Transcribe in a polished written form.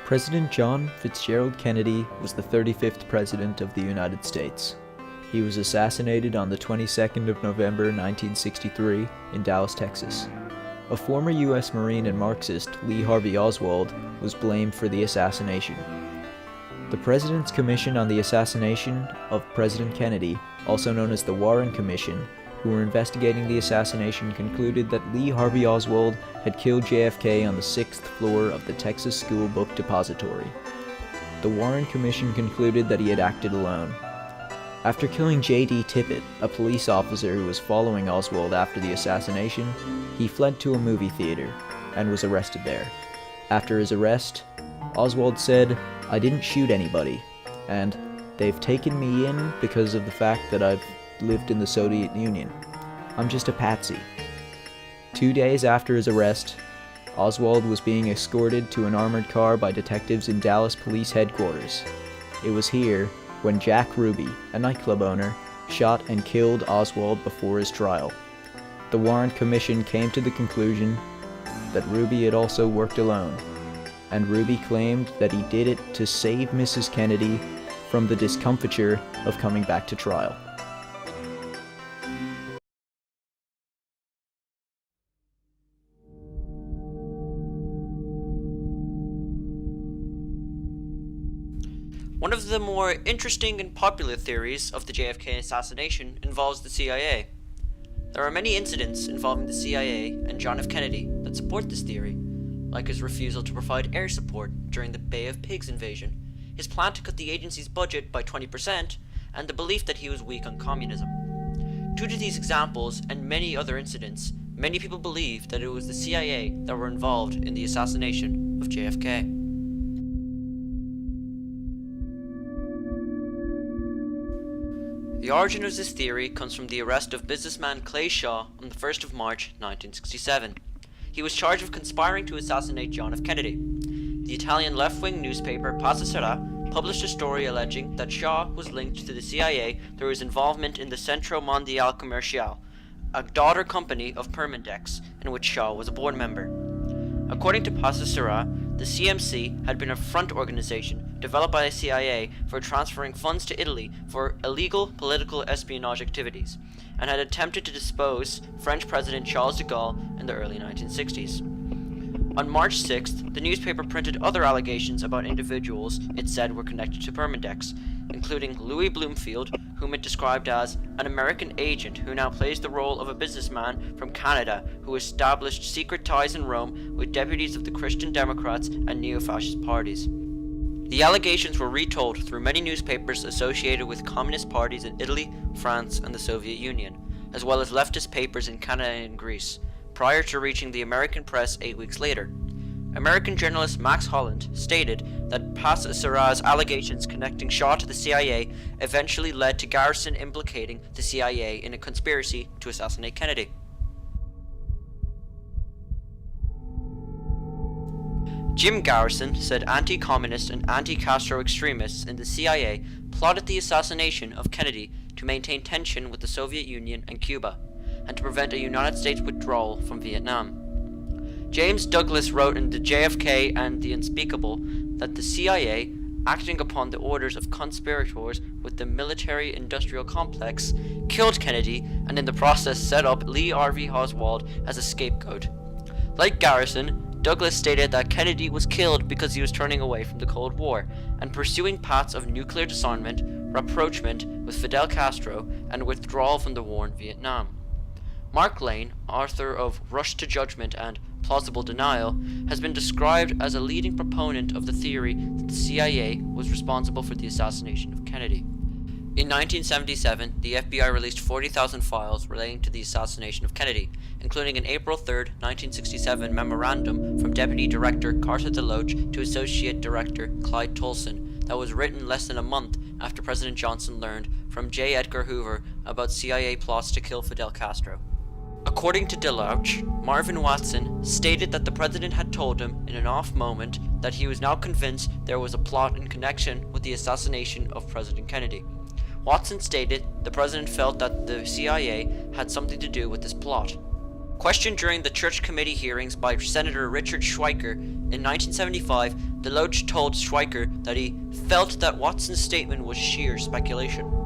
President John Fitzgerald Kennedy was the 35th President of the United States. He was assassinated on the 22nd of November 1963 in Dallas, Texas. A former U.S. Marine and Marxist, Lee Harvey Oswald, was blamed for the assassination. The President's Commission on the Assassination of President Kennedy, also known as the Warren Commission, who were investigating the assassination, concluded that Lee Harvey Oswald had killed JFK on the 6th floor of the Texas School Book Depository. The Warren Commission concluded that he had acted alone. After killing J.D. Tippit, a police officer who was following Oswald after the assassination, he fled to a movie theater and was arrested there. After his arrest, Oswald said, "I didn't shoot anybody, and they've taken me in because of the fact that I've lived in the Soviet Union. I'm just a patsy." 2 days after his arrest, Oswald was being escorted to an armored car by detectives in Dallas Police Headquarters. It was here when Jack Ruby, a nightclub owner, shot and killed Oswald before his trial. The Warren Commission came to the conclusion that Ruby had also worked alone, and Ruby claimed that he did it to save Mrs. Kennedy from the discomfiture of coming back to trial. One of the more interesting and popular theories of the JFK assassination involves the CIA. There are many incidents involving the CIA and John F. Kennedy that support this theory, like his refusal to provide air support during the Bay of Pigs invasion, his plan to cut the agency's budget by 20%, and the belief that he was weak on communism. Due to these examples and many other incidents, many people believe that it was the CIA that were involved in the assassination of JFK. The origin of this theory comes from the arrest of businessman Clay Shaw on the 1st of March 1967. He was charged of conspiring to assassinate John F. Kennedy. The Italian left-wing newspaper Passera published a story alleging that Shaw was linked to the CIA through his involvement in the Centro Mondiale Commerciale, a daughter company of Permindex, in which Shaw was a board member. According to Passera, the CMC had been a front organization developed by the CIA for transferring funds to Italy for illegal political espionage activities, and had attempted to depose French President Charles de Gaulle in the early 1960s. On March 6th, the newspaper printed other allegations about individuals it said were connected to Permindex, including Louis Bloomfield, whom it described as an American agent who now plays the role of a businessman from Canada who established secret ties in Rome with deputies of the Christian Democrats and neo-fascist parties. The allegations were retold through many newspapers associated with communist parties in Italy, France, and the Soviet Union, as well as leftist papers in Canada and Greece, prior to reaching the American press 8 weeks later. American journalist Max Holland stated that Passera's allegations connecting Shaw to the CIA eventually led to Garrison implicating the CIA in a conspiracy to assassinate Kennedy. Jim Garrison said anti-communist and anti-Castro extremists in the CIA plotted the assassination of Kennedy to maintain tension with the Soviet Union and Cuba, and to prevent a United States withdrawal from Vietnam. James Douglas wrote in the JFK and the Unspeakable that the CIA, acting upon the orders of conspirators with the military-industrial complex, killed Kennedy and in the process set up Lee Harvey Oswald as a scapegoat. Like Garrison, Douglas stated that Kennedy was killed because he was turning away from the Cold War and pursuing paths of nuclear disarmament, rapprochement with Fidel Castro, and withdrawal from the war in Vietnam. Mark Lane, author of Rush to Judgment and Plausible Denial, has been described as a leading proponent of the theory that the CIA was responsible for the assassination of Kennedy. In 1977, the FBI released 40,000 files relating to the assassination of Kennedy, including an April 3, 1967 memorandum from Deputy Director Carter DeLoach to Associate Director Clyde Tolson that was written less than a month after President Johnson learned from J. Edgar Hoover about CIA plots to kill Fidel Castro. According to DeLoach, Marvin Watson stated that the president had told him in an off moment that he was now convinced there was a plot in connection with the assassination of President Kennedy. Watson stated the president felt that the CIA had something to do with this plot. Questioned during the Church Committee hearings by Senator Richard Schweiker in 1975, DeLoach told Schweiker that he felt that Watson's statement was sheer speculation.